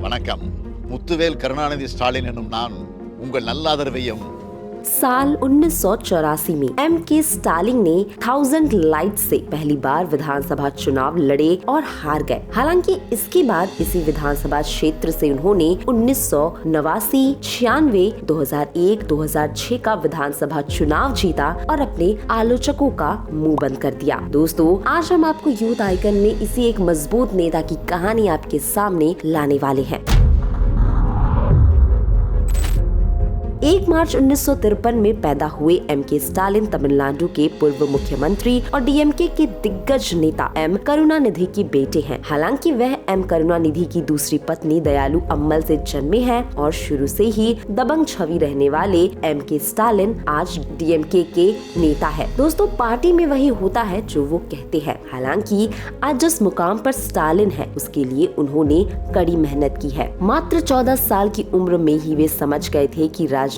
வணக்கம். முத்துவேல் கருணாநிதி ஸ்டாலின் எனும் நான் உங்கள் நல்லாதரவையும் साल 1984 में एम के स्टालिन ने 1000 लाइट से पहली बार विधानसभा चुनाव लड़े और हार गए। हालांकि इसके बाद इसी विधानसभा क्षेत्र से उन्होंने 1989, 96, 2001, 2006 का विधानसभा चुनाव जीता और अपने आलोचकों का मुंह बंद कर दिया। दोस्तों, आज हम आपको यूथ आइकन में इसी एक मजबूत नेता की कहानी आपके सामने लाने वाले हैं। 1 मार्च 1953 में पैदा हुए एम के स्टालिन तमिलनाडु के पूर्व मुख्यमंत्री और डीएमके के दिग्गज नेता एम करुणानिधि के बेटे हैं। हालांकि वह एम करुणानिधि की दूसरी पत्नी दयालु अम्मल से जन्मे हैं और शुरू से ही दबंग छवि रहने वाले एम के स्टालिन आज डीएमके के नेता है। दोस्तों, पार्टी में वही होता है जो वो कहते हैं। हालांकि आज जिस मुकाम पर स्टालिन है उसके लिए उन्होंने कड़ी मेहनत की है। मात्र 14 साल की उम्र में ही वे समझ गए थे कि राजनीति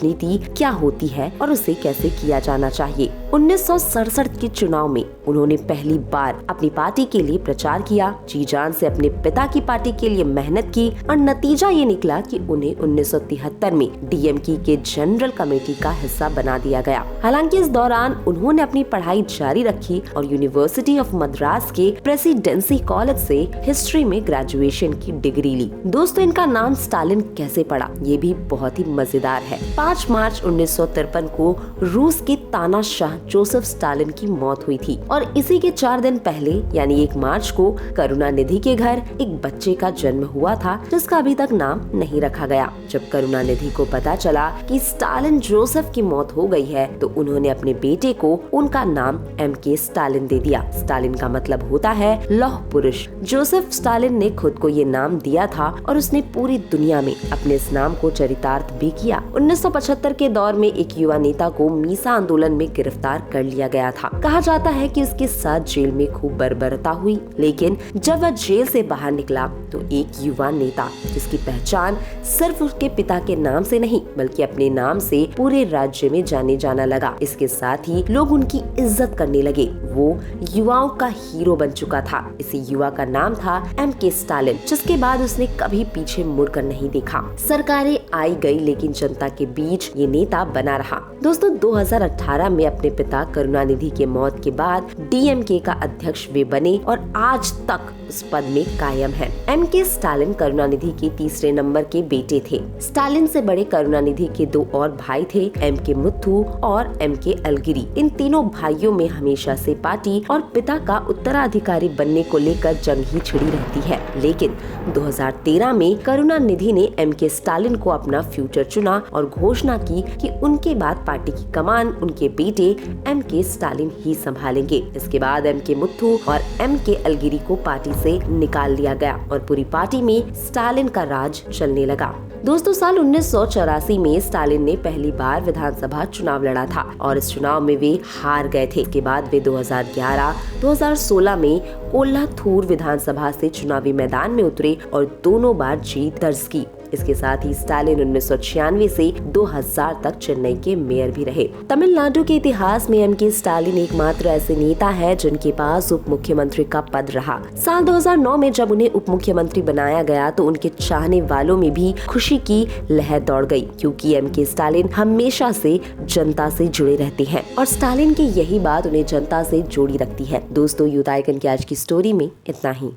क्या होती है और उसे कैसे किया जाना चाहिए। 1967 के चुनाव में उन्होंने पहली बार अपनी पार्टी के लिए प्रचार किया, जी जान से अपने पिता की पार्टी के लिए मेहनत की और नतीजा ये निकला कि उन्हें 1973 में डीएमके के जनरल कमेटी का हिस्सा बना दिया गया। हालांकि इस दौरान उन्होंने अपनी पढ़ाई जारी रखी और यूनिवर्सिटी ऑफ मद्रास के प्रेसिडेंसी कॉलेज से हिस्ट्री में ग्रेजुएशन की डिग्री ली। दोस्तों, इनका नाम स्टालिन कैसे पड़ा, ये भी बहुत ही मजेदार है। 5 मार्च 1953 को रूस के तानाशाह जोसेफ स्टालिन की मौत हुई थी और इसी के 4 दिन पहले यानी 1 मार्च को करुणानिधि के घर एक बच्चे का जन्म हुआ था जिसका अभी तक नाम नहीं रखा गया। जब करुणानिधि को पता चला कि स्टालिन जोसेफ की मौत हो गई है तो उन्होंने अपने बेटे को उनका नाम एम के स्टालिन दे दिया। स्टालिन का मतलब होता है लौह पुरुष। जोसेफ स्टालिन ने खुद को ये नाम दिया था और उसने पूरी दुनिया में अपने इस नाम को चरितार्थ भी किया। 1975 के दौर में एक युवा नेता को मीसा आंदोलन में गिरफ्तार कर लिया गया था। कहा जाता है कि उसके साथ जेल में खूब बर्बरता हुई, लेकिन जब वह जेल से बाहर निकला तो एक युवा नेता जिसकी पहचान सिर्फ उसके पिता के नाम से नहीं बल्कि अपने नाम से पूरे राज्य में जाने जाना लगा। इसके साथ ही लोग उनकी इज्जत करने लगे। वो युवाओं का हीरो बन चुका था। इसी युवा का नाम था एम के स्टालिन, जिसके बाद उसने कभी पीछे मुड़कर नहीं देखा। सरकारें आई गई लेकिन जनता के बीच ये नेता बना रहा। दोस्तों, 2018 में अपने पिता करुणानिधि के मौत के बाद डीएमके का अध्यक्ष वे बने और आज तक उस पद में कायम है। एम के स्टालिन करुणानिधि के तीसरे नंबर के बेटे थे। स्टालिन से बड़े करुणानिधि के 2 और भाई थे, एम के मुथु और एम के अलगिरी। इन तीनों भाइयों में हमेशा से पार्टी और पिता का उत्तराधिकारी बनने को लेकर जंग ही छिड़ी रहती है। लेकिन 2013 में करुणानिधि ने एम के स्टालिन को अपना फ्यूचर चुना और घोषणा की कि उनके बाद पार्टी की कमान उनके बेटे एम के स्टालिन ही संभालेंगे। इसके बाद एम के मुथु और एम के अलगिरी को पार्टी से निकाल लिया गया और पूरी पार्टी में स्टालिन का राज चलने लगा। दोस्तों, साल 1984 में स्टालिन ने पहली बार विधानसभा चुनाव लड़ा था और इस चुनाव में वे हार गए थे। के बाद वे 2011, 2016 में कोल्हापुर विधानसभा से चुनावी मैदान में उतरे और दोनों बार जीत दर्ज की। इसके साथ ही स्टालिन 1996 से 2000 तक चेन्नई के मेयर भी रहे। तमिलनाडु के इतिहास में एम के स्टालिन एकमात्र ऐसे नेता है जिनके पास उप मुख्यमंत्री का पद रहा। साल 2009 में जब उन्हें उप मुख्यमंत्री बनाया गया तो उनके चाहने वालों में भी खुशी की लहर दौड़ गई, क्योंकि एम के स्टालिन हमेशा से जनता से जुड़े रहते हैं और स्टालिन की यही बात उन्हें जनता से जोड़ी रखती है। दोस्तों, यूथ आइकन की आज की स्टोरी में इतना ही।